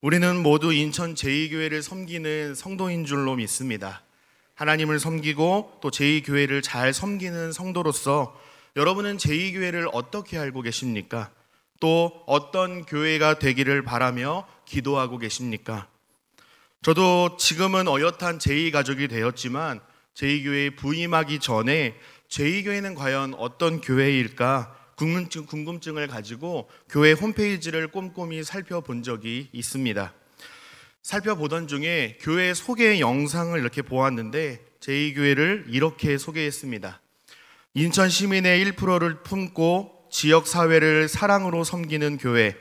우리는 모두 인천 제2교회를 섬기는 성도인 줄로 믿습니다. 하나님을 섬기고 또 제2교회를 잘 섬기는 성도로서 여러분은 제2교회를 어떻게 알고 계십니까? 또 어떤 교회가 되기를 바라며 기도하고 계십니까? 저도 지금은 어엿한 제2가족이 되었지만 제2교회에 부임하기 전에 제2교회는 과연 어떤 교회일까 궁금증을 가지고 교회 홈페이지를 꼼꼼히 살펴본 적이 있습니다. 살펴보던 중에 교회 소개 영상을 이렇게 보았는데 제2교회를 이렇게 소개했습니다. 인천 시민의 1%를 품고 지역사회를 사랑으로 섬기는 교회,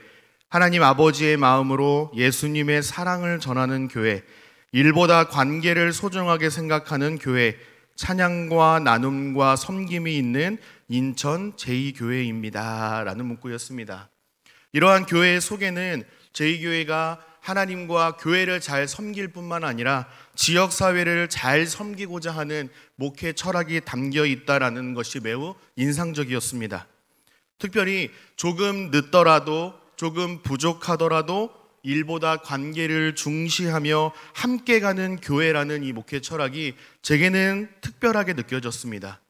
하나님 아버지의 마음으로 예수님의 사랑을 전하는 교회, 일보다 관계를 소중하게 생각하는 교회, 찬양과 나눔과 섬김이 있는 인천 제2교회입니다 라는 문구였습니다. 이러한 교회의 소개는 제2교회가 하나님과 교회를 잘 섬길 뿐만 아니라 지역사회를 잘 섬기고자 하는 목회 철학이 담겨 있다라는 것이 매우 인상적이었습니다. 특별히 조금 늦더라도 조금 부족하더라도 일보다 관계를 중시하며 함께 가는 교회라는 이 목회 철학이 제게는 특별하게 느껴졌습니다.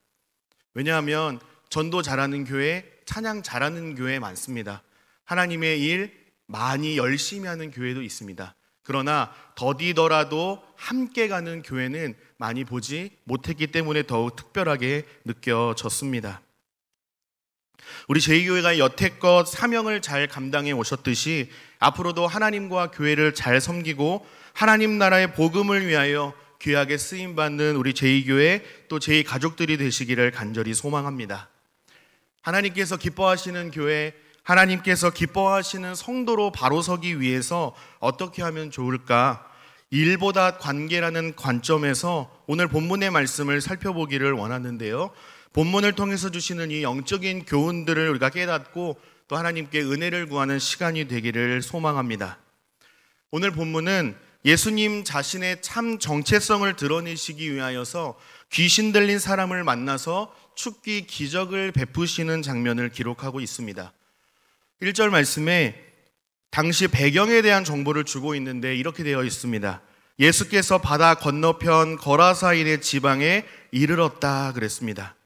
왜냐하면 전도 잘하는 교회, 찬양 잘하는 교회 많습니다. 하나님의 일 많이 열심히 하는 교회도 있습니다. 그러나 더디더라도 함께 가는 교회는 많이 보지 못했기 때문에 더욱 특별하게 느껴졌습니다. 우리 제2교회가 여태껏 사명을 잘 감당해 오셨듯이 앞으로도 하나님과 교회를 잘 섬기고 하나님 나라의 복음을 위하여 귀하게 쓰임받는 우리 제2교회 또 제2가족들이 되시기를 간절히 소망합니다. 하나님께서 기뻐하시는 교회, 하나님께서 기뻐하시는 성도로 바로 서기 위해서 어떻게 하면 좋을까? 일보다 관계라는 관점에서 오늘 본문의 말씀을 살펴보기를 원하는데요. 본문을 통해서 주시는 이 영적인 교훈들을 우리가 깨닫고 또 하나님께 은혜를 구하는 시간이 되기를 소망합니다. 오늘 본문은 예수님 자신의 참 정체성을 드러내시기 위하여서 귀신 들린 사람을 만나서 축기 기적을 베푸시는 장면을 기록하고 있습니다. 1절 말씀에 당시 배경에 대한 정보를 주고 있는데 이렇게 되어 있습니다. 예수께서 바다 건너편 거라사인의 지방에 이르렀다 그랬습니다.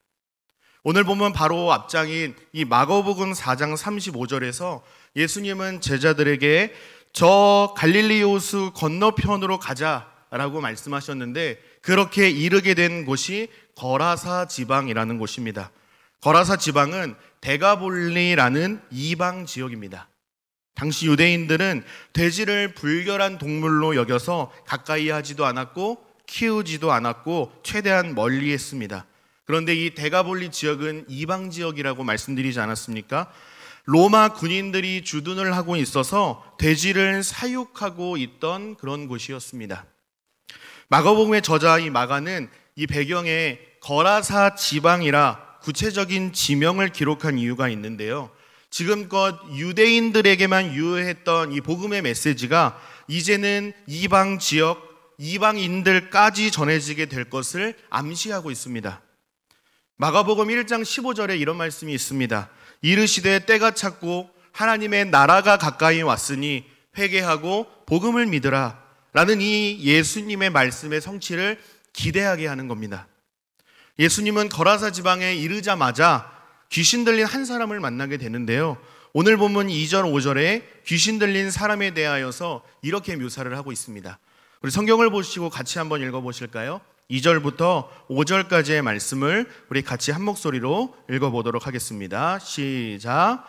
오늘 보면 바로 앞장인 이 마가복음 4장 35절에서 예수님은 제자들에게 저 갈릴리 호수 건너편으로 가자라고 말씀하셨는데 그렇게 이르게 된 곳이 거라사 지방이라는 곳입니다. 거라사 지방은 데가볼리라는 이방 지역입니다. 당시 유대인들은 돼지를 불결한 동물로 여겨서 가까이 하지도 않았고 키우지도 않았고 최대한 멀리 했습니다. 그런데 이 데가볼리 지역은 이방 지역이라고 말씀드리지 않았습니까? 로마 군인들이 주둔을 하고 있어서 돼지를 사육하고 있던 그런 곳이었습니다. 마가복음의 저자 이 마가는 이 배경에 거라사 지방이라 구체적인 지명을 기록한 이유가 있는데요. 지금껏 유대인들에게만 유효했던 이 복음의 메시지가 이제는 이방 지역, 이방인들까지 전해지게 될 것을 암시하고 있습니다. 마가복음 1장 15절에 이런 말씀이 있습니다. 이르시되 때가 찼고 하나님의 나라가 가까이 왔으니 회개하고 복음을 믿으라 라는 이 예수님의 말씀의 성취를 기대하게 하는 겁니다. 예수님은 거라사 지방에 이르자마자 귀신 들린 한 사람을 만나게 되는데요. 오늘 보면 2절 5절에 귀신 들린 사람에 대하여서 이렇게 묘사를 하고 있습니다. 우리 성경을 보시고 같이 한번 읽어보실까요? 2절부터 5절까지의 말씀을 우리 같이 한 목소리로 읽어보도록 하겠습니다. 시작.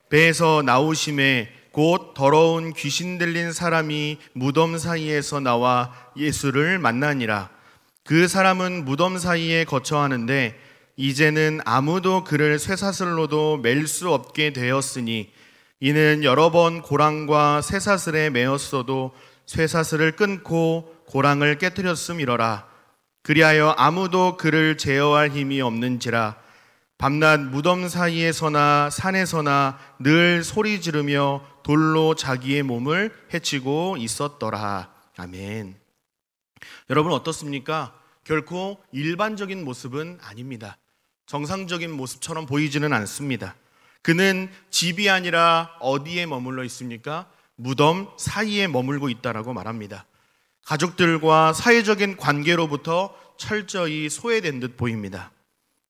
배에서 나오심에 곧 더러운 귀신 들린 사람이 무덤 사이에서 나와 예수를 만나니라. 그 사람은 무덤 사이에 거처하는데 이제는 아무도 그를 쇠사슬로도 맬 수 없게 되었으니 이는 여러 번 고랑과 쇠사슬에 매었어도 쇠사슬을 끊고 고랑을 깨뜨렸음이러라. 그리하여 아무도 그를 제어할 힘이 없는지라. 밤낮 무덤 사이에서나 산에서나 늘 소리 지르며 돌로 자기의 몸을 해치고 있었더라. 아멘. 여러분 어떻습니까? 결코 일반적인 모습은 아닙니다. 정상적인 모습처럼 보이지는 않습니다. 그는 집이 아니라 어디에 머물러 있습니까? 무덤 사이에 머물고 있다라고 말합니다. 가족들과 사회적인 관계로부터 철저히 소외된 듯 보입니다.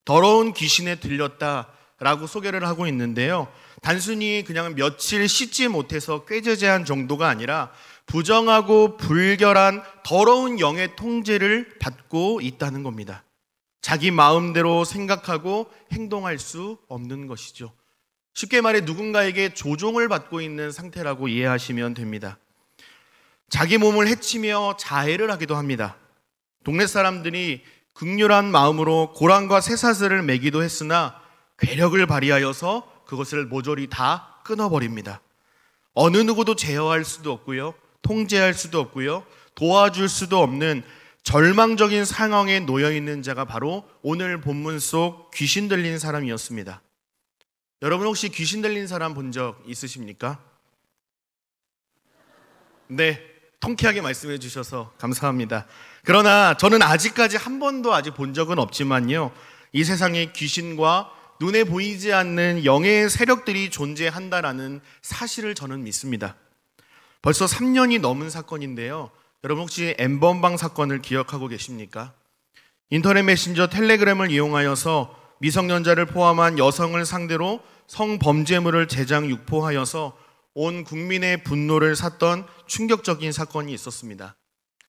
더러운 귀신에 들렸다라고 소개를 하고 있는데요. 단순히 그냥 며칠 씻지 못해서 꾀죄죄한 정도가 아니라 부정하고 불결한 더러운 영의 통제를 받고 있다는 겁니다. 자기 마음대로 생각하고 행동할 수 없는 것이죠. 쉽게 말해 누군가에게 조종을 받고 있는 상태라고 이해하시면 됩니다. 자기 몸을 해치며 자해를 하기도 합니다. 동네 사람들이 극렬한 마음으로 고랑과 쇠사슬을 매기도 했으나 괴력을 발휘하여서 그것을 모조리 다 끊어버립니다. 어느 누구도 제어할 수도 없고요, 통제할 수도 없고요, 도와줄 수도 없는 절망적인 상황에 놓여 있는 자가 바로 오늘 본문 속 귀신 들린 사람이었습니다. 여러분 혹시 귀신 들린 사람 본 적 있으십니까? 네, 통쾌하게 말씀해 주셔서 감사합니다. 그러나 저는 아직까지 한 번도 아직 본 적은 없지만요, 이 세상에 귀신과 눈에 보이지 않는 영의 세력들이 존재한다라는 사실을 저는 믿습니다. 벌써 3년이 넘은 사건인데요, 여러분 혹시 N번방 사건을 기억하고 계십니까? 인터넷 메신저 텔레그램을 이용하여서 미성년자를 포함한 여성을 상대로 성범죄물을 제작 유포하여서 온 국민의 분노를 샀던 충격적인 사건이 있었습니다.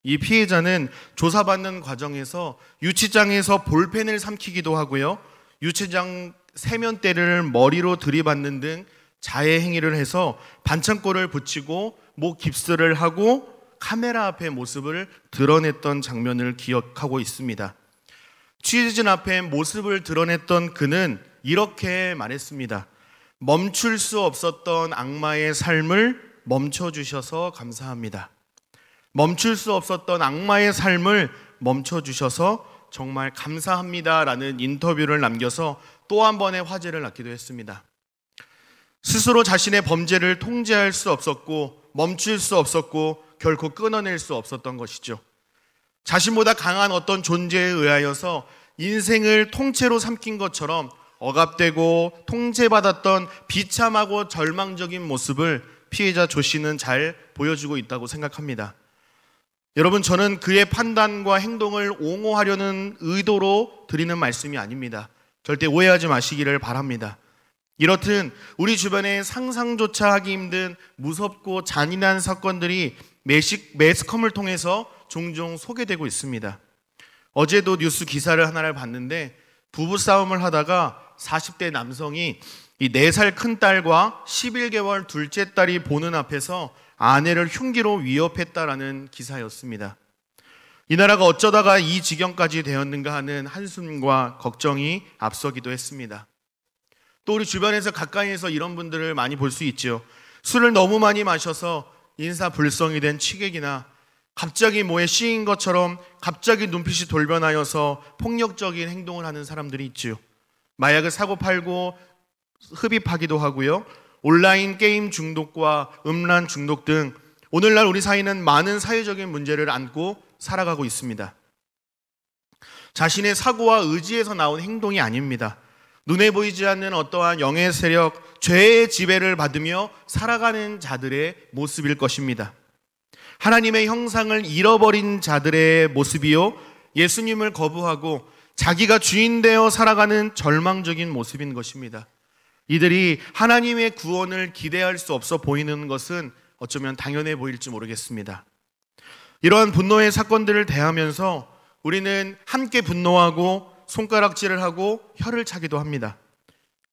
이 피해자는 조사받는 과정에서 유치장에서 볼펜을 삼키기도 하고요, 유치장 세면대를 머리로 들이받는 등 자해 행위를 해서 반창고를 붙이고 목 깁스를 하고 카메라 앞의 모습을 드러냈던 장면을 기억하고 있습니다. 취재진 앞에 모습을 드러냈던 그는 이렇게 말했습니다. 멈출 수 없었던 악마의 삶을 멈춰주셔서 감사합니다. 멈출 수 없었던 악마의 삶을 멈춰주셔서 정말 감사합니다 라는 인터뷰를 남겨서 또 한 번의 화제를 낳기도 했습니다. 스스로 자신의 범죄를 통제할 수 없었고 멈출 수 없었고 결코 끊어낼 수 없었던 것이죠. 자신보다 강한 어떤 존재에 의하여서 인생을 통째로 삼킨 것처럼 억압되고 통제받았던 비참하고 절망적인 모습을 피해자 조 씨는 잘 보여주고 있다고 생각합니다. 여러분, 저는 그의 판단과 행동을 옹호하려는 의도로 드리는 말씀이 아닙니다. 절대 오해하지 마시기를 바랍니다. 이렇듯 우리 주변에 상상조차 하기 힘든 무섭고 잔인한 사건들이 매스컴을 통해서 종종 소개되고 있습니다. 어제도 뉴스 기사를 하나를 봤는데 부부싸움을 하다가 40대 남성이 이 4살 큰딸과 11개월 둘째 딸이 보는 앞에서 아내를 흉기로 위협했다라는 기사였습니다. 이 나라가 어쩌다가 이 지경까지 되었는가 하는 한숨과 걱정이 앞서기도 했습니다. 또 우리 주변에서 가까이에서 이런 분들을 많이 볼 수 있죠. 술을 너무 많이 마셔서 인사불성이 된 취객이나 갑자기 뭐에 씌인 것처럼 갑자기 눈빛이 돌변하여서 폭력적인 행동을 하는 사람들이 있죠. 마약을 사고 팔고 흡입하기도 하고요. 온라인 게임 중독과 음란 중독 등 오늘날 우리 사회는 많은 사회적인 문제를 안고 살아가고 있습니다. 자신의 사고와 의지에서 나온 행동이 아닙니다. 눈에 보이지 않는 어떠한 영의 세력, 죄의 지배를 받으며 살아가는 자들의 모습일 것입니다. 하나님의 형상을 잃어버린 자들의 모습이요, 예수님을 거부하고 자기가 주인 되어 살아가는 절망적인 모습인 것입니다. 이들이 하나님의 구원을 기대할 수 없어 보이는 것은 어쩌면 당연해 보일지 모르겠습니다. 이러한 분노의 사건들을 대하면서 우리는 함께 분노하고 손가락질을 하고 혀를 차기도 합니다.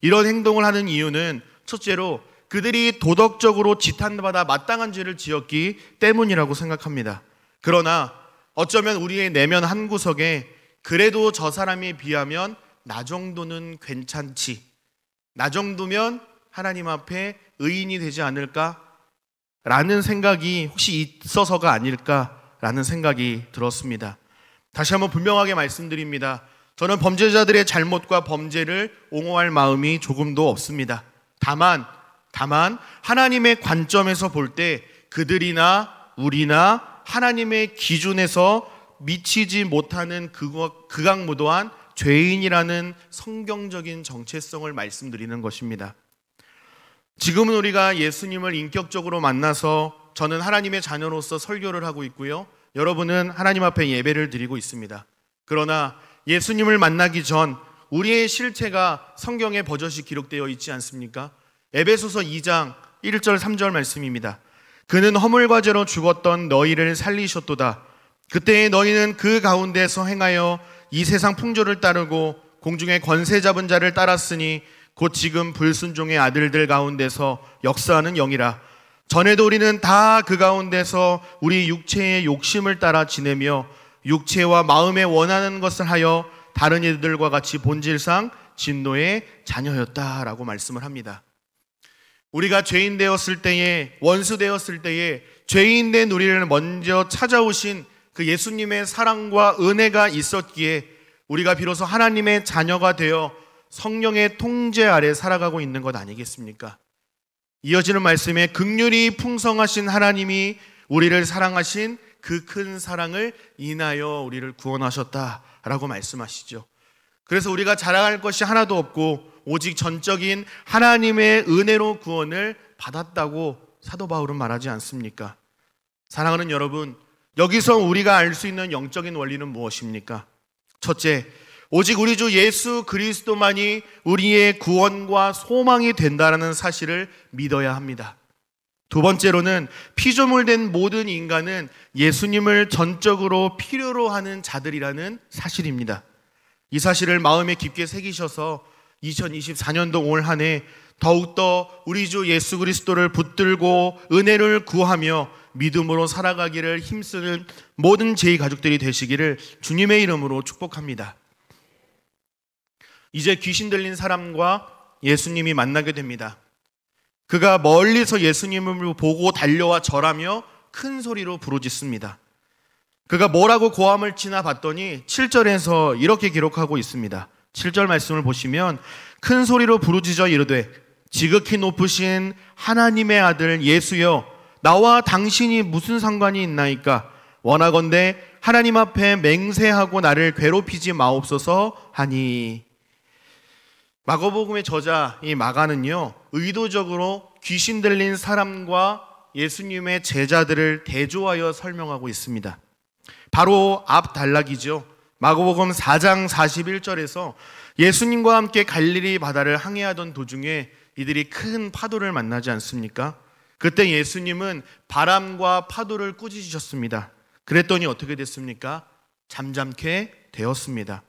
이런 행동을 하는 이유는 첫째로 그들이 도덕적으로 지탄받아 마땅한 죄를 지었기 때문이라고 생각합니다. 그러나 어쩌면 우리의 내면 한구석에 그래도 저 사람에 비하면 나 정도는 괜찮지, 나 정도면 하나님 앞에 의인이 되지 않을까라는 생각이 혹시 있어서가 아닐까라는 생각이 들었습니다. 다시 한번 분명하게 말씀드립니다. 저는 범죄자들의 잘못과 범죄를 옹호할 마음이 조금도 없습니다. 다만 하나님의 관점에서 볼 때 그들이나 우리나 하나님의 기준에서 미치지 못하는 극악무도한 죄인이라는 성경적인 정체성을 말씀드리는 것입니다. 지금은 우리가 예수님을 인격적으로 만나서 저는 하나님의 자녀로서 설교를 하고 있고요. 여러분은 하나님 앞에 예배를 드리고 있습니다. 그러나 예수님을 만나기 전 우리의 실체가 성경에 버젓이 기록되어 있지 않습니까? 에베소서 2장 1절 3절 말씀입니다. 그는 허물과 죄로 죽었던 너희를 살리셨도다. 그때의 너희는 그 가운데서 행하여 이 세상 풍조를 따르고 공중의 권세 잡은 자를 따랐으니 곧 지금 불순종의 아들들 가운데서 역사하는 영이라. 전에도 우리는 다 그 가운데서 우리 육체의 욕심을 따라 지내며 육체와 마음에 원하는 것을 하여 다른 이들과 같이 본질상 진노의 자녀였다라고 말씀을 합니다. 우리가 죄인 되었을 때에, 원수 되었을 때에 죄인 된 우리를 먼저 찾아오신 그 예수님의 사랑과 은혜가 있었기에 우리가 비로소 하나님의 자녀가 되어 성령의 통제 아래 살아가고 있는 것 아니겠습니까? 이어지는 말씀에 긍휼이 풍성하신 하나님이 우리를 사랑하신 그 큰 사랑을 인하여 우리를 구원하셨다라고 말씀하시죠. 그래서 우리가 자랑할 것이 하나도 없고 오직 전적인 하나님의 은혜로 구원을 받았다고 사도 바울은 말하지 않습니까? 사랑하는 여러분, 여기서 우리가 알 수 있는 영적인 원리는 무엇입니까? 첫째, 오직 우리 주 예수 그리스도만이 우리의 구원과 소망이 된다는 사실을 믿어야 합니다. 두 번째로는 피조물된 모든 인간은 예수님을 전적으로 필요로 하는 자들이라는 사실입니다. 이 사실을 마음에 깊게 새기셔서 2024년도 올 한 해 더욱더 우리 주 예수 그리스도를 붙들고 은혜를 구하며 믿음으로 살아가기를 힘쓰는 모든 제2 가족들이 되시기를 주님의 이름으로 축복합니다. 이제 귀신 들린 사람과 예수님이 만나게 됩니다. 그가 멀리서 예수님을 보고 달려와 절하며 큰 소리로 부르짖습니다. 그가 뭐라고 고함을 치나 봤더니 7절에서 이렇게 기록하고 있습니다. 7절 말씀을 보시면 큰 소리로 부르짖어 이르되 지극히 높으신 하나님의 아들 예수여, 나와 당신이 무슨 상관이 있나이까? 원하건대 하나님 앞에 맹세하고 나를 괴롭히지 마옵소서 하니. 마가복음의 저자 이 마가는요, 의도적으로 귀신 들린 사람과 예수님의 제자들을 대조하여 설명하고 있습니다. 바로 앞 단락이죠. 마가복음 4장 41절에서 예수님과 함께 갈릴리 바다를 항해하던 도중에 이들이 큰 파도를 만나지 않습니까? 그때 예수님은 바람과 파도를 꾸짖으셨습니다. 그랬더니 어떻게 됐습니까? 잠잠케 되었습니다.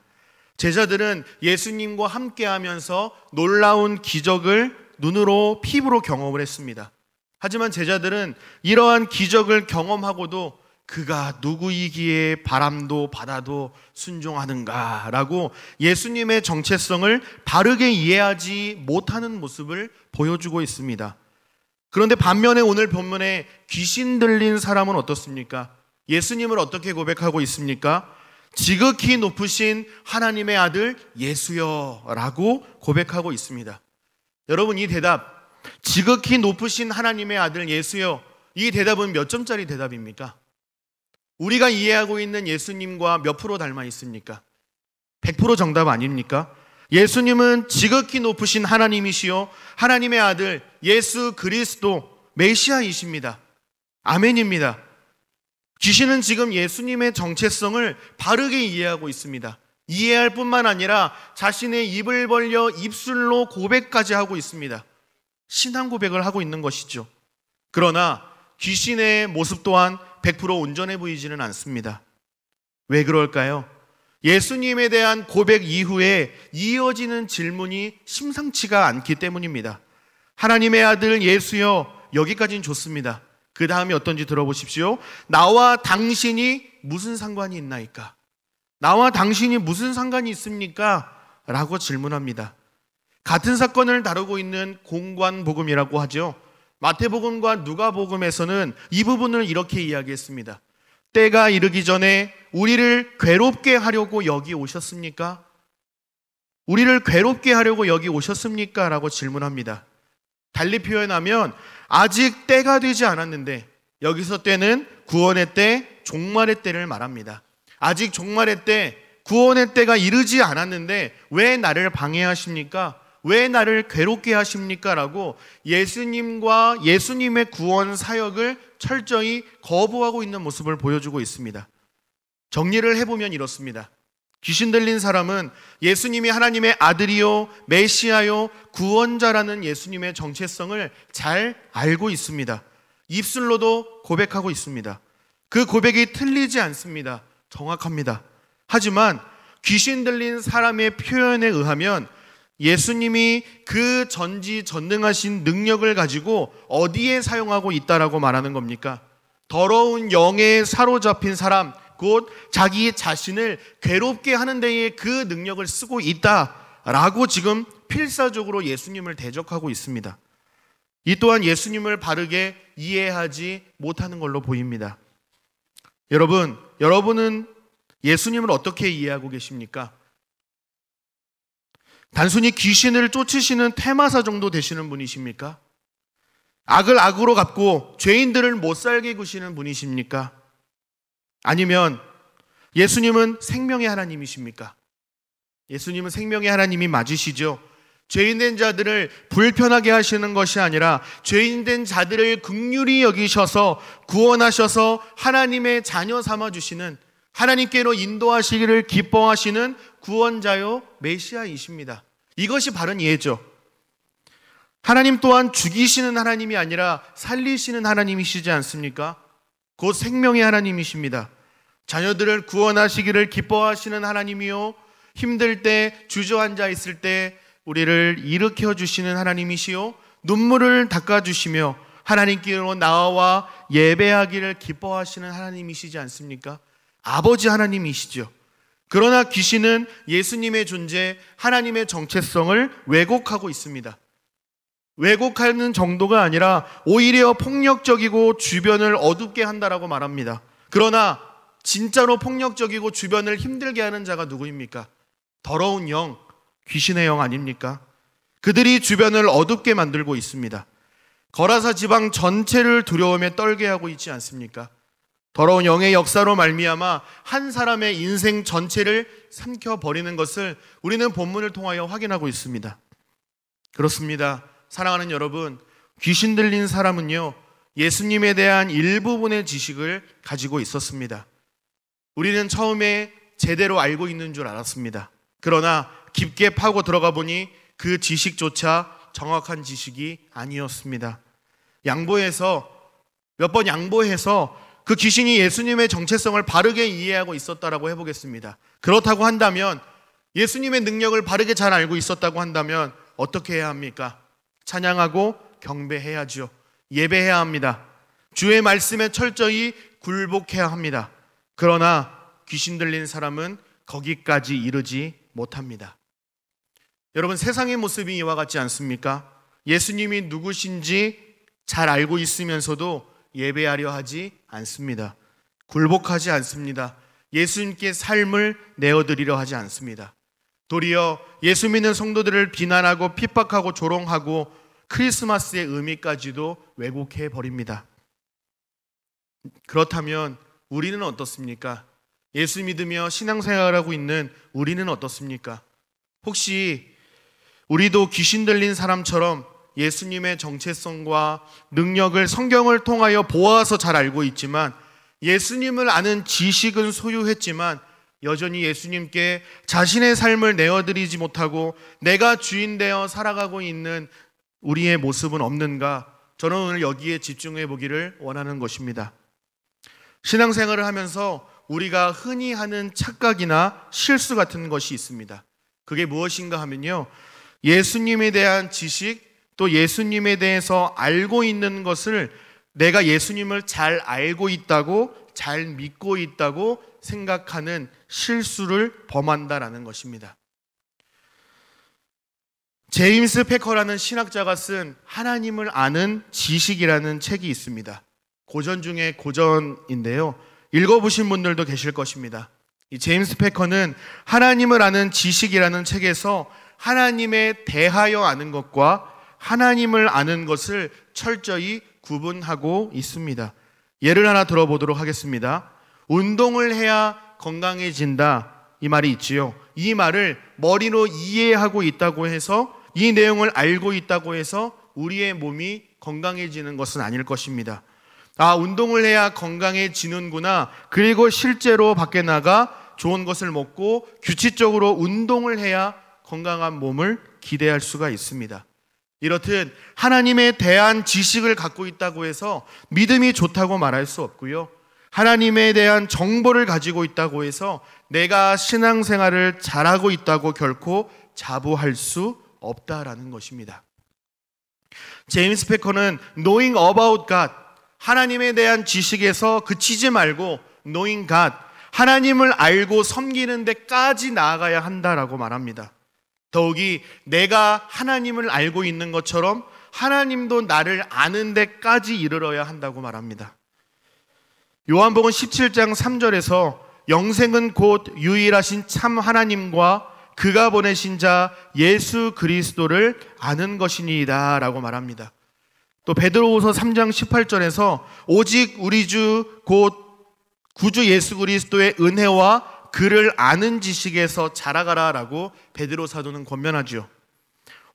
제자들은 예수님과 함께 하면서 놀라운 기적을 눈으로 피부로 경험을 했습니다. 하지만 제자들은 이러한 기적을 경험하고도 그가 누구이기에 바람도 바다도 순종하는가 라고 예수님의 정체성을 바르게 이해하지 못하는 모습을 보여주고 있습니다. 그런데 반면에 오늘 본문에 귀신 들린 사람은 어떻습니까? 예수님을 어떻게 고백하고 있습니까? 지극히 높으신 하나님의 아들 예수여 라고 고백하고 있습니다. 여러분, 이 대답, 지극히 높으신 하나님의 아들 예수여, 이 대답은 몇 점짜리 대답입니까? 우리가 이해하고 있는 예수님과 몇 프로 닮아 있습니까? 100% 정답 아닙니까? 예수님은 지극히 높으신 하나님이시요 하나님의 아들 예수 그리스도 메시아이십니다. 아멘입니다. 귀신은 지금 예수님의 정체성을 바르게 이해하고 있습니다. 이해할 뿐만 아니라 자신의 입을 벌려 입술로 고백까지 하고 있습니다. 신앙 고백을 하고 있는 것이죠. 그러나 귀신의 모습 또한 100% 온전해 보이지는 않습니다. 왜 그럴까요? 예수님에 대한 고백 이후에 이어지는 질문이 심상치가 않기 때문입니다. 하나님의 아들 예수여, 여기까지는 좋습니다. 그 다음이 어떤지 들어보십시오. 나와 당신이 무슨 상관이 있나이까? 나와 당신이 무슨 상관이 있습니까? 라고 질문합니다. 같은 사건을 다루고 있는 공관복음이라고 하죠. 마태복음과 누가복음에서는 이 부분을 이렇게 이야기했습니다. 때가 이르기 전에 우리를 괴롭게 하려고 여기 오셨습니까? 우리를 괴롭게 하려고 여기 오셨습니까? 라고 질문합니다. 달리 표현하면 아직 때가 되지 않았는데, 여기서 때는 구원의 때, 종말의 때를 말합니다. 아직 종말의 때, 구원의 때가 이르지 않았는데 왜 나를 방해하십니까? 왜 나를 괴롭게 하십니까? 라고 예수님과 예수님의 구원 사역을 철저히 거부하고 있는 모습을 보여주고 있습니다. 정리를 해보면 이렇습니다. 귀신 들린 사람은 예수님이 하나님의 아들이요 메시아요 구원자라는 예수님의 정체성을 잘 알고 있습니다. 입술로도 고백하고 있습니다. 그 고백이 틀리지 않습니다. 정확합니다. 하지만 귀신 들린 사람의 표현에 의하면 예수님이 그 전지전능하신 능력을 가지고 어디에 사용하고 있다라고 말하는 겁니까? 더러운 영에 사로잡힌 사람, 곧 자기 자신을 괴롭게 하는 데에 그 능력을 쓰고 있다라고 지금 필사적으로 예수님을 대적하고 있습니다. 이 또한 예수님을 바르게 이해하지 못하는 걸로 보입니다. 여러분은 예수님을 어떻게 이해하고 계십니까? 단순히 귀신을 쫓으시는 테마사 정도 되시는 분이십니까? 악을 악으로 갚고 죄인들을 못 살게 구시는 분이십니까? 아니면 예수님은 생명의 하나님이십니까? 예수님은 생명의 하나님이 맞으시죠? 죄인된 자들을 불편하게 하시는 것이 아니라 죄인된 자들을 긍휼히 여기셔서 구원하셔서 하나님의 자녀 삼아주시는, 하나님께로 인도하시기를 기뻐하시는 구원자요 메시아이십니다. 이것이 바른 이해죠. 하나님 또한 죽이시는 하나님이 아니라 살리시는 하나님이시지 않습니까? 곧 생명의 하나님이십니다. 자녀들을 구원하시기를 기뻐하시는 하나님이요, 힘들 때 주저앉아 있을 때 우리를 일으켜 주시는 하나님이시요, 눈물을 닦아주시며 하나님께로 나와 예배하기를 기뻐하시는 하나님이시지 않습니까? 아버지 하나님이시죠. 그러나 귀신은 예수님의 존재, 하나님의 정체성을 왜곡하고 있습니다. 왜곡하는 정도가 아니라 오히려 폭력적이고 주변을 어둡게 한다라고 말합니다. 그러나 진짜로 폭력적이고 주변을 힘들게 하는 자가 누구입니까? 더러운 영, 귀신의 영 아닙니까? 그들이 주변을 어둡게 만들고 있습니다. 거라사 지방 전체를 두려움에 떨게 하고 있지 않습니까? 더러운 영의 역사로 말미암아 한 사람의 인생 전체를 삼켜버리는 것을 우리는 본문을 통하여 확인하고 있습니다. 그렇습니다. 사랑하는 여러분, 귀신 들린 사람은요, 예수님에 대한 일부분의 지식을 가지고 있었습니다. 우리는 처음에 제대로 알고 있는 줄 알았습니다. 그러나 깊게 파고 들어가 보니 그 지식조차 정확한 지식이 아니었습니다. 몇 번 양보해서 그 귀신이 예수님의 정체성을 바르게 이해하고 있었다라고 해보겠습니다. 그렇다고 한다면, 예수님의 능력을 바르게 잘 알고 있었다고 한다면 어떻게 해야 합니까? 찬양하고 경배해야죠. 예배해야 합니다. 주의 말씀에 철저히 굴복해야 합니다. 그러나 귀신 들린 사람은 거기까지 이르지 못합니다. 여러분, 세상의 모습이 이와 같지 않습니까? 예수님이 누구신지 잘 알고 있으면서도 예배하려 하지 않습니다. 굴복하지 않습니다. 예수님께 삶을 내어드리려 하지 않습니다. 도리어 예수 믿는 성도들을 비난하고 핍박하고 조롱하고 크리스마스의 의미까지도 왜곡해 버립니다. 그렇다면 우리는 어떻습니까? 예수 믿으며 신앙생활하고 있는 우리는 어떻습니까? 혹시 우리도 귀신 들린 사람처럼 예수님의 정체성과 능력을 성경을 통하여 보아서 잘 알고 있지만, 예수님을 아는 지식은 소유했지만 여전히 예수님께 자신의 삶을 내어드리지 못하고 내가 주인 되어 살아가고 있는 우리의 모습은 없는가? 저는 오늘 여기에 집중해 보기를 원하는 것입니다. 신앙생활을 하면서 우리가 흔히 하는 착각이나 실수 같은 것이 있습니다. 그게 무엇인가 하면요, 예수님에 대한 지식, 또 예수님에 대해서 알고 있는 것을 내가 예수님을 잘 알고 있다고, 잘 믿고 있다고 생각하는 실수를 범한다라는 것입니다. 제임스 패커라는 신학자가 쓴 하나님을 아는 지식이라는 책이 있습니다. 고전 중에 고전인데요, 읽어보신 분들도 계실 것입니다. 이 제임스 패커는 하나님을 아는 지식이라는 책에서 하나님에 대하여 아는 것과 하나님을 아는 것을 철저히 구분하고 있습니다. 예를 하나 들어보도록 하겠습니다. 운동을 해야 건강해진다, 이 말이 있지요. 이 말을 머리로 이해하고 있다고 해서 이 내용을 알고 있다고 해서 우리의 몸이 건강해지는 것은 아닐 것입니다. 아, 운동을 해야 건강해지는구나. 그리고 실제로 밖에 나가 좋은 것을 먹고 규칙적으로 운동을 해야 건강한 몸을 기대할 수가 있습니다. 이렇듯 하나님에 대한 지식을 갖고 있다고 해서 믿음이 좋다고 말할 수 없고요. 하나님에 대한 정보를 가지고 있다고 해서 내가 신앙생활을 잘하고 있다고 결코 자부할 수 없다라는 것입니다. 제임스 패커는 knowing about God, 하나님에 대한 지식에서 그치지 말고 knowing God, 하나님을 알고 섬기는 데까지 나아가야 한다라고 말합니다. 더욱이 내가 하나님을 알고 있는 것처럼 하나님도 나를 아는 데까지 이르러야 한다고 말합니다. 요한복음 17장 3절에서 영생은 곧 유일하신 참 하나님과 그가 보내신 자 예수 그리스도를 아는 것이니이다 라고 말합니다. 또 베드로후서 3장 18절에서 오직 우리 주 곧 구주 예수 그리스도의 은혜와 그를 아는 지식에서 자라가라 라고 베드로 사도는 권면하죠.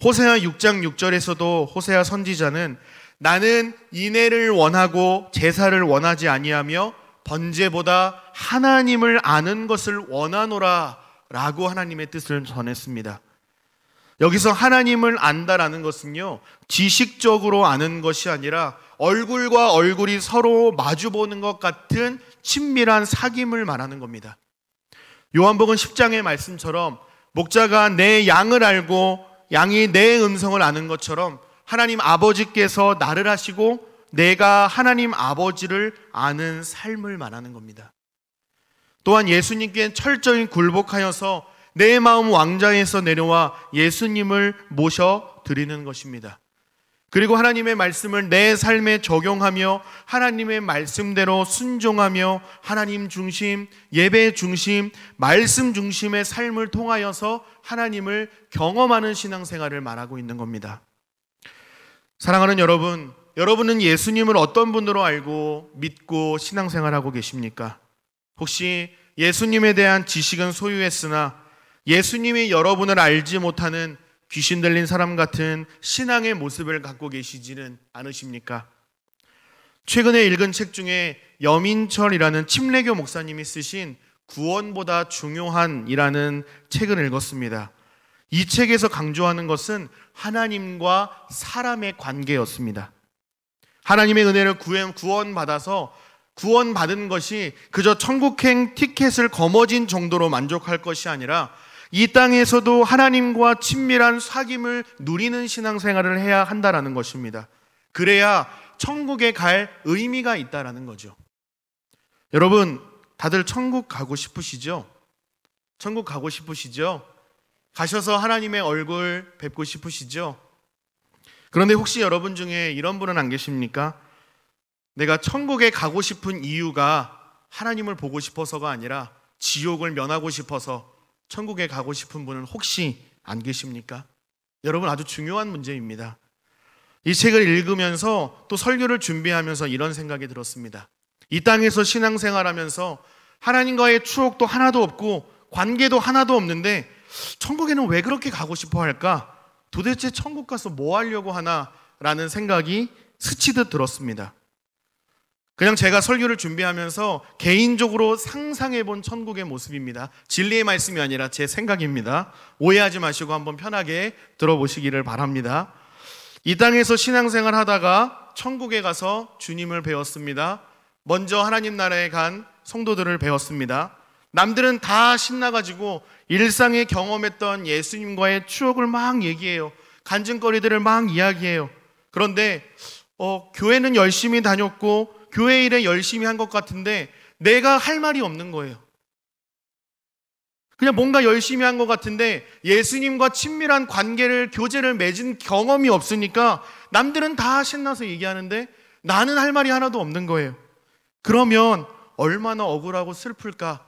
호세아 6장 6절에서도 호세아 선지자는 나는 인애를 원하고 제사를 원하지 아니하며 번제보다 하나님을 아는 것을 원하노라 라고 하나님의 뜻을 전했습니다. 여기서 하나님을 안다라는 것은요, 지식적으로 아는 것이 아니라 얼굴과 얼굴이 서로 마주보는 것 같은 친밀한 사귐을 말하는 겁니다. 요한복음 10장의 말씀처럼 목자가 내 양을 알고 양이 내 음성을 아는 것처럼 하나님 아버지께서 나를 하시고 내가 하나님 아버지를 아는 삶을 말하는 겁니다. 또한 예수님께 철저히 굴복하여서 내 마음 왕좌에서 내려와 예수님을 모셔 드리는 것입니다. 그리고 하나님의 말씀을 내 삶에 적용하며 하나님의 말씀대로 순종하며 하나님 중심, 예배 중심, 말씀 중심의 삶을 통하여서 하나님을 경험하는 신앙생활을 말하고 있는 겁니다. 사랑하는 여러분, 여러분은 예수님을 어떤 분으로 알고 믿고 신앙생활하고 계십니까? 혹시 예수님에 대한 지식은 소유했으나 예수님이 여러분을 알지 못하는 귀신 들린 사람 같은 신앙의 모습을 갖고 계시지는 않으십니까? 최근에 읽은 책 중에 여민철이라는 침례교 목사님이 쓰신 구원보다 중요한이라는 책을 읽었습니다. 이 책에서 강조하는 것은 하나님과 사람의 관계였습니다. 하나님의 은혜를 구원받아서 구원받은 것이 그저 천국행 티켓을 거머쥔 정도로 만족할 것이 아니라 이 땅에서도 하나님과 친밀한 사귐을 누리는 신앙생활을 해야 한다는 것입니다. 그래야 천국에 갈 의미가 있다는 거죠. 여러분, 다들 천국 가고 싶으시죠? 천국 가고 싶으시죠? 가셔서 하나님의 얼굴 뵙고 싶으시죠? 그런데 혹시 여러분 중에 이런 분은 안 계십니까? 내가 천국에 가고 싶은 이유가 하나님을 보고 싶어서가 아니라 지옥을 면하고 싶어서 천국에 가고 싶은 분은 혹시 안 계십니까? 여러분, 아주 중요한 문제입니다. 이 책을 읽으면서 또 설교를 준비하면서 이런 생각이 들었습니다. 이 땅에서 신앙생활하면서 하나님과의 추억도 하나도 없고 관계도 하나도 없는데 천국에는 왜 그렇게 가고 싶어 할까? 도대체 천국 가서 뭐 하려고 하나? 라는 생각이 스치듯 들었습니다. 그냥 제가 설교를 준비하면서 개인적으로 상상해 본 천국의 모습입니다. 진리의 말씀이 아니라 제 생각입니다. 오해하지 마시고 한번 편하게 들어보시기를 바랍니다. 이 땅에서 신앙생활 하다가 천국에 가서 주님을 배웠습니다. 먼저 하나님 나라에 간 성도들을 배웠습니다. 남들은 다 신나가지고 일상에 경험했던 예수님과의 추억을 막 얘기해요. 간증거리들을 막 이야기해요. 그런데 교회는 열심히 다녔고 교회 일에 열심히 한 것 같은데 내가 할 말이 없는 거예요. 그냥 뭔가 열심히 한 것 같은데 예수님과 친밀한 관계를, 교제를 맺은 경험이 없으니까 남들은 다 신나서 얘기하는데 나는 할 말이 하나도 없는 거예요. 그러면 얼마나 억울하고 슬플까?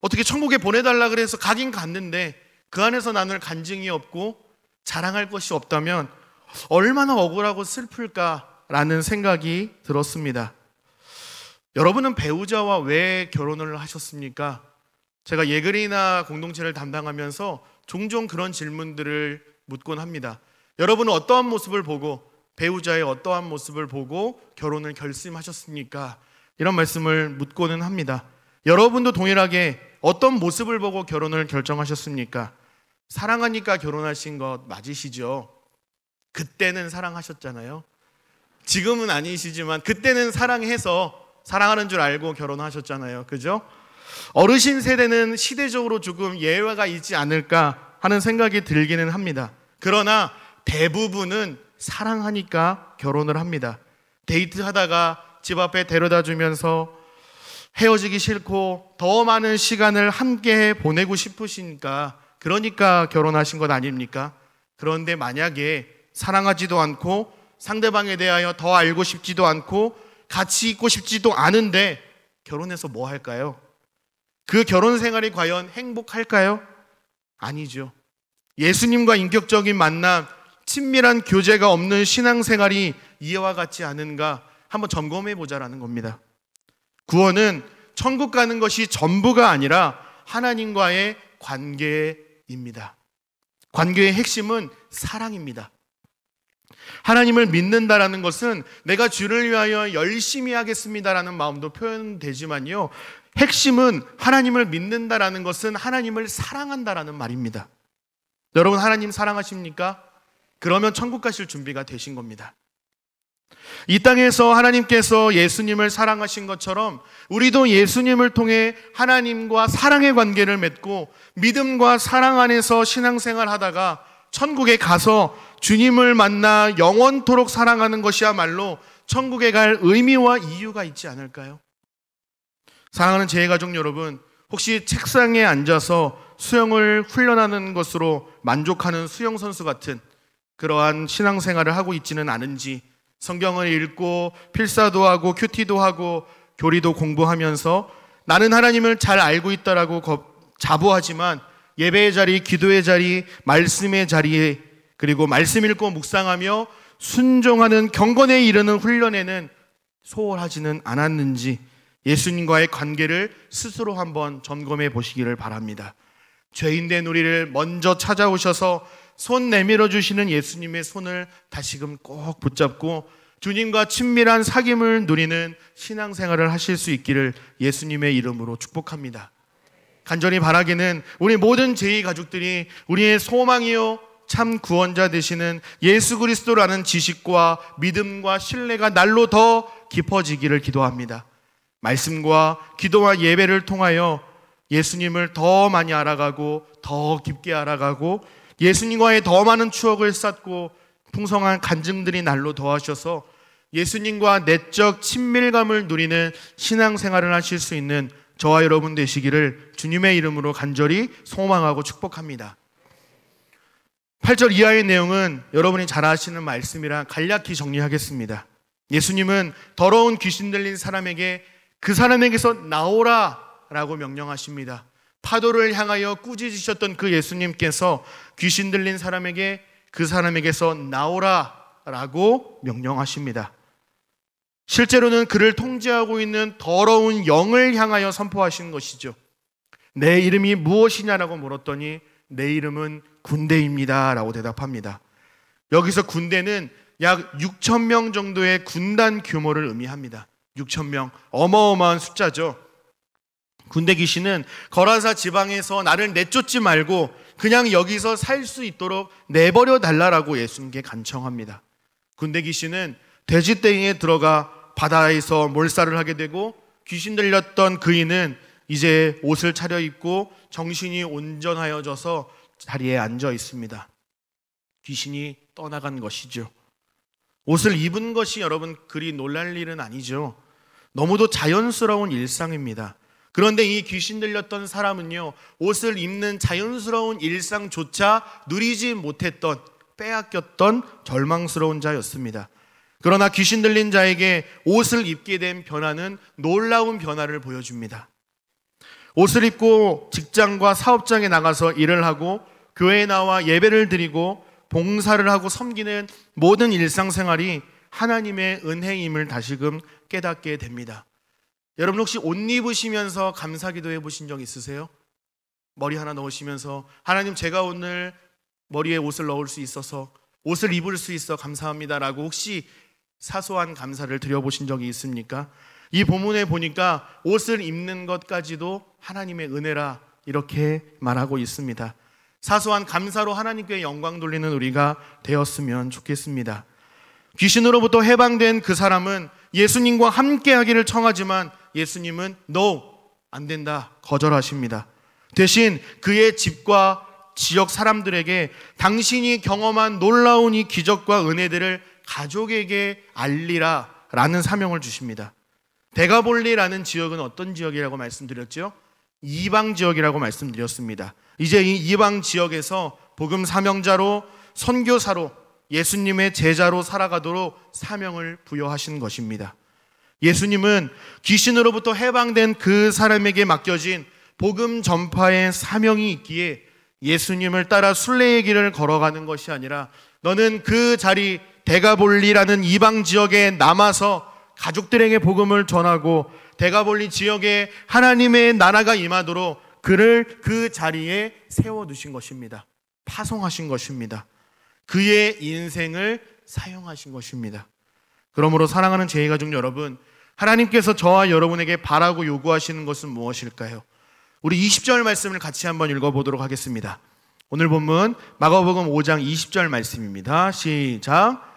어떻게 천국에 보내달라 그래서 가긴 갔는데 그 안에서 나눌 간증이 없고 자랑할 것이 없다면 얼마나 억울하고 슬플까라는 생각이 들었습니다. 여러분은 배우자와 왜 결혼을 하셨습니까? 제가 예그리나 공동체를 담당하면서 종종 그런 질문들을 묻곤 합니다. 여러분은 어떠한 모습을 보고, 배우자의 어떠한 모습을 보고 결혼을 결심하셨습니까? 이런 말씀을 묻고는 합니다. 여러분도 동일하게 어떤 모습을 보고 결혼을 결정하셨습니까? 사랑하니까 결혼하신 것 맞으시죠? 그때는 사랑하셨잖아요. 지금은 아니시지만 그때는 사랑해서 사랑하는 줄 알고 결혼하셨잖아요. 그죠? 어르신 세대는 시대적으로 조금 예외가 있지 않을까 하는 생각이 들기는 합니다. 그러나 대부분은 사랑하니까 결혼을 합니다. 데이트하다가 집 앞에 데려다 주면서 헤어지기 싫고 더 많은 시간을 함께 보내고 싶으시니까, 그러니까 결혼하신 것 아닙니까? 그런데 만약에 사랑하지도 않고 상대방에 대하여 더 알고 싶지도 않고 같이 있고 싶지도 않은데 결혼해서 뭐 할까요? 그 결혼 생활이 과연 행복할까요? 아니죠. 예수님과 인격적인 만남, 친밀한 교제가 없는 신앙생활이 이와 같지 않은가 한번 점검해 보자라는 겁니다. 구원은 천국 가는 것이 전부가 아니라 하나님과의 관계입니다. 관계의 핵심은 사랑입니다. 하나님을 믿는다라는 것은 내가 주를 위하여 열심히 하겠습니다라는 마음도 표현되지만요, 핵심은 하나님을 믿는다라는 것은 하나님을 사랑한다라는 말입니다. 여러분, 하나님 사랑하십니까? 그러면 천국 가실 준비가 되신 겁니다. 이 땅에서 하나님께서 예수님을 사랑하신 것처럼 우리도 예수님을 통해 하나님과 사랑의 관계를 맺고 믿음과 사랑 안에서 신앙생활 하다가 천국에 가서 주님을 만나 영원토록 사랑하는 것이야말로 천국에 갈 의미와 이유가 있지 않을까요? 사랑하는 재해가족 여러분, 혹시 책상에 앉아서 수영을 훈련하는 것으로 만족하는 수영선수 같은 그러한 신앙생활을 하고 있지는 않은지, 성경을 읽고 필사도 하고 큐티도 하고 교리도 공부하면서 나는 하나님을 잘 알고 있다라고 자부하지만 예배의 자리, 기도의 자리, 말씀의 자리에, 그리고 말씀 읽고 묵상하며 순종하는 경건에 이르는 훈련에는 소홀하지는 않았는지 예수님과의 관계를 스스로 한번 점검해 보시기를 바랍니다. 죄인된 우리를 먼저 찾아오셔서 손 내밀어 주시는 예수님의 손을 다시금 꼭 붙잡고 주님과 친밀한 사귐을 누리는 신앙생활을 하실 수 있기를 예수님의 이름으로 축복합니다. 간절히 바라기는 우리 모든 제2 가족들이 우리의 소망이요 참 구원자 되시는 예수 그리스도라는 지식과 믿음과 신뢰가 날로 더 깊어지기를 기도합니다. 말씀과 기도와 예배를 통하여 예수님을 더 많이 알아가고 더 깊게 알아가고 예수님과의 더 많은 추억을 쌓고 풍성한 간증들이 날로 더하셔서 예수님과 내적 친밀감을 누리는 신앙생활을 하실 수 있는 저와 여러분 되시기를 주님의 이름으로 간절히 소망하고 축복합니다. 8절 이하의 내용은 여러분이 잘 아시는 말씀이라 간략히 정리하겠습니다. 예수님은 더러운 귀신 들린 사람에게 그 사람에게서 나오라 라고 명령하십니다. 파도를 향하여 꾸짖으셨던 그 예수님께서 귀신 들린 사람에게 그 사람에게서 나오라 라고 명령하십니다. 실제로는 그를 통제하고 있는 더러운 영을 향하여 선포하신 것이죠. 내 이름이 무엇이냐라고 물었더니 내 이름은 군대입니다 라고 대답합니다. 여기서 군대는 약 6천 명 정도의 군단 규모를 의미합니다. 6천 명, 어마어마한 숫자죠. 군대 귀신은 거라사 지방에서 나를 내쫓지 말고 그냥 여기서 살 수 있도록 내버려 달라라고 예수님께 간청합니다. 군대 귀신은 돼지떼기에 들어가 바다에서 몰살을 하게 되고 귀신 들렸던 그이는 이제 옷을 차려입고 정신이 온전하여져서 자리에 앉아 있습니다. 귀신이 떠나간 것이죠. 옷을 입은 것이 여러분 그리 놀랄 일은 아니죠. 너무도 자연스러운 일상입니다. 그런데 이 귀신 들렸던 사람은요, 옷을 입는 자연스러운 일상조차 누리지 못했던, 빼앗겼던 절망스러운 자였습니다. 그러나 귀신 들린 자에게 옷을 입게 된 변화는 놀라운 변화를 보여줍니다. 옷을 입고 직장과 사업장에 나가서 일을 하고 교회에 나와 예배를 드리고 봉사를 하고 섬기는 모든 일상생활이 하나님의 은혜임을 다시금 깨닫게 됩니다. 여러분 혹시 옷 입으시면서 감사기도 해보신 적 있으세요? 머리 하나 넣으시면서 하나님 제가 오늘 머리에 옷을 넣을 수 있어서, 옷을 입을 수 있어 감사합니다라고 혹시 사소한 감사를 드려보신 적이 있습니까? 이 본문에 보니까 옷을 입는 것까지도 하나님의 은혜라 이렇게 말하고 있습니다. 사소한 감사로 하나님께 영광 돌리는 우리가 되었으면 좋겠습니다. 귀신으로부터 해방된 그 사람은 예수님과 함께 하기를 청하지만 예수님은 No, 안 된다, 거절하십니다. 대신 그의 집과 지역 사람들에게 당신이 경험한 놀라운 이 기적과 은혜들을 가족에게 알리라 라는 사명을 주십니다. 데가볼리라는 지역은 어떤 지역이라고 말씀드렸죠? 이방 지역이라고 말씀드렸습니다. 이제 이 이방 지역에서 복음 사명자로, 선교사로, 예수님의 제자로 살아가도록 사명을 부여하신 것입니다. 예수님은 귀신으로부터 해방된 그 사람에게 맡겨진 복음 전파의 사명이 있기에 예수님을 따라 순례의 길을 걸어가는 것이 아니라 너는 그 자리 데가볼리라는 이방 지역에 남아서 가족들에게 복음을 전하고 데가볼리 지역에 하나님의 나라가 임하도록 그를 그 자리에 세워두신 것입니다. 파송하신 것입니다. 그의 인생을 사용하신 것입니다. 그러므로 사랑하는 제2가족 여러분, 하나님께서 저와 여러분에게 바라고 요구하시는 것은 무엇일까요? 우리 20절 말씀을 같이 한번 읽어보도록 하겠습니다. 오늘 본문 마가복음 5장 20절 말씀입니다. 시작.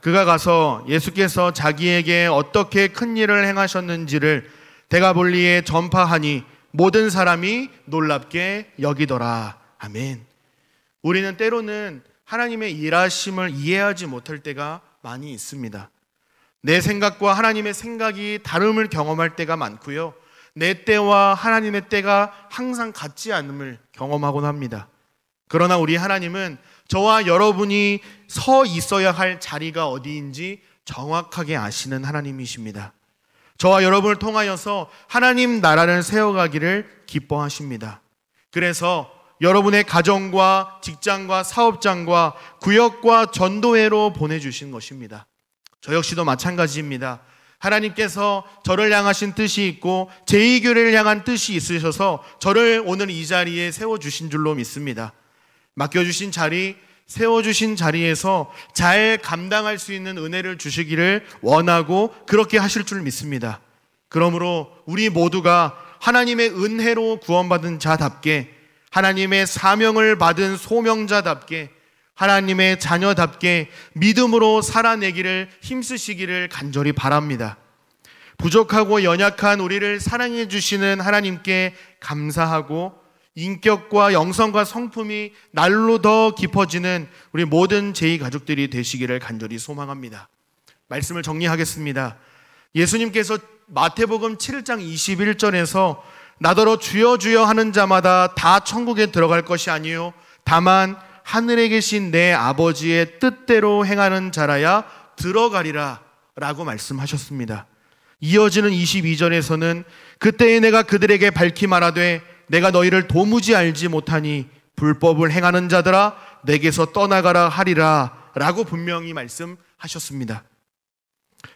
그가 가서 예수께서 자기에게 어떻게 큰 일을 행하셨는지를 데가볼리에 전파하니 모든 사람이 놀랍게 여기더라. 아멘. 우리는 때로는 하나님의 일하심을 이해하지 못할 때가 많이 있습니다. 내 생각과 하나님의 생각이 다름을 경험할 때가 많고요, 내 때와 하나님의 때가 항상 같지 않음을 경험하곤 합니다. 그러나 우리 하나님은 저와 여러분이 서 있어야 할 자리가 어디인지 정확하게 아시는 하나님이십니다. 저와 여러분을 통하여서 하나님 나라를 세워가기를 기뻐하십니다. 그래서 여러분의 가정과 직장과 사업장과 구역과 전도회로 보내주신 것입니다. 저 역시도 마찬가지입니다. 하나님께서 저를 향하신 뜻이 있고 제2교회를 향한 뜻이 있으셔서 저를 오늘 이 자리에 세워주신 줄로 믿습니다. 맡겨주신 자리, 세워주신 자리에서 잘 감당할 수 있는 은혜를 주시기를 원하고 그렇게 하실 줄 믿습니다. 그러므로 우리 모두가 하나님의 은혜로 구원받은 자답게, 하나님의 사명을 받은 소명자답게, 하나님의 자녀답게 믿음으로 살아내기를 힘쓰시기를 간절히 바랍니다. 부족하고 연약한 우리를 사랑해 주시는 하나님께 감사하고 인격과 영성과 성품이 날로 더 깊어지는 우리 모든 제2가족들이 되시기를 간절히 소망합니다. 말씀을 정리하겠습니다. 예수님께서 마태복음 7장 21절에서 나더러 주여 주여 하는 자마다 다 천국에 들어갈 것이 아니요 다만 하늘에 계신 내 아버지의 뜻대로 행하는 자라야 들어가리라 라고 말씀하셨습니다. 이어지는 22절에서는 그때에 내가 그들에게 밝히 말하되 내가 너희를 도무지 알지 못하니 불법을 행하는 자들아 내게서 떠나가라 하리라 라고 분명히 말씀하셨습니다.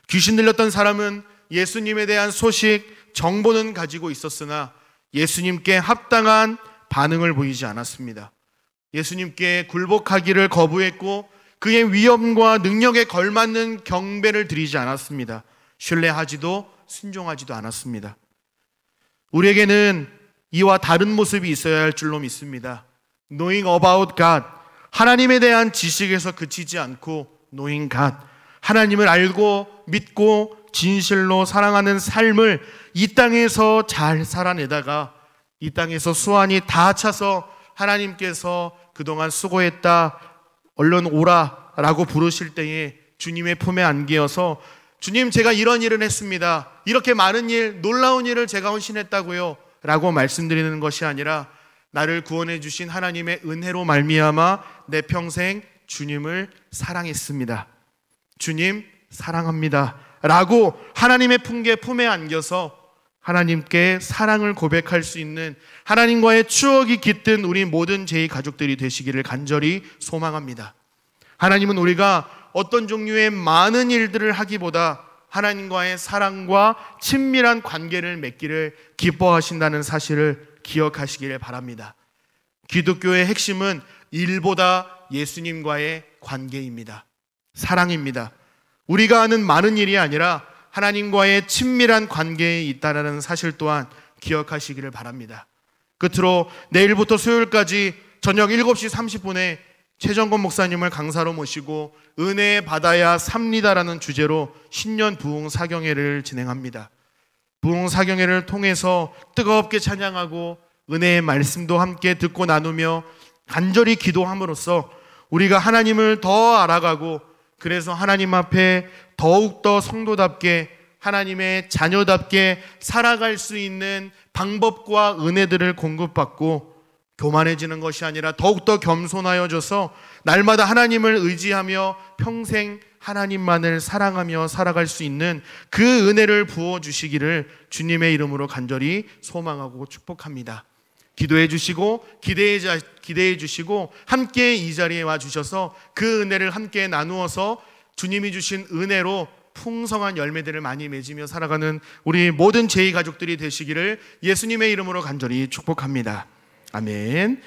귀신 들렸던 사람은 예수님에 대한 소식, 정보는 가지고 있었으나 예수님께 합당한 반응을 보이지 않았습니다. 예수님께 굴복하기를 거부했고 그의 위엄과 능력에 걸맞는 경배를 드리지 않았습니다. 신뢰하지도 순종하지도 않았습니다. 우리에게는 이와 다른 모습이 있어야 할 줄로 믿습니다. Knowing about God, 하나님에 대한 지식에서 그치지 않고 Knowing God, 하나님을 알고 믿고 진실로 사랑하는 삶을 이 땅에서 잘 살아내다가 이 땅에서 수완이 다 차서 하나님께서 그동안 수고했다, 얼른 오라 라고 부르실 때에 주님의 품에 안기어서 주님 제가 이런 일을 했습니다, 이렇게 많은 일, 놀라운 일을 제가 헌신했다고요 라고 말씀드리는 것이 아니라 나를 구원해 주신 하나님의 은혜로 말미암아 내 평생 주님을 사랑했습니다, 주님 사랑합니다 라고 하나님의 품에 안겨서 하나님께 사랑을 고백할 수 있는 하나님과의 추억이 깃든 우리 모든 제2가족들이 되시기를 간절히 소망합니다. 하나님은 우리가 어떤 종류의 많은 일들을 하기보다 하나님과의 사랑과 친밀한 관계를 맺기를 기뻐하신다는 사실을 기억하시기를 바랍니다. 기독교의 핵심은 일보다 예수님과의 관계입니다. 사랑입니다. 우리가 하는 많은 일이 아니라 하나님과의 친밀한 관계에 있다는 사실 또한 기억하시기를 바랍니다. 끝으로 내일부터 수요일까지 저녁 7시 30분에 최정권 목사님을 강사로 모시고 은혜 받아야 삽니다라는 주제로 신년 부흥 사경회를 진행합니다. 부흥 사경회를 통해서 뜨겁게 찬양하고 은혜의 말씀도 함께 듣고 나누며 간절히 기도함으로써 우리가 하나님을 더 알아가고 그래서 하나님 앞에 더욱더 성도답게 하나님의 자녀답게 살아갈 수 있는 방법과 은혜들을 공급받고 교만해지는 것이 아니라 더욱더 겸손하여져서 날마다 하나님을 의지하며 평생 하나님만을 사랑하며 살아갈 수 있는 그 은혜를 부어주시기를 주님의 이름으로 간절히 소망하고 축복합니다. 기도해 주시고 기대해 주시고 함께 이 자리에 와 주셔서 그 은혜를 함께 나누어서 주님이 주신 은혜로 풍성한 열매들을 많이 맺으며 살아가는 우리 모든 제2 가족들이 되시기를 예수님의 이름으로 간절히 축복합니다. 아멘.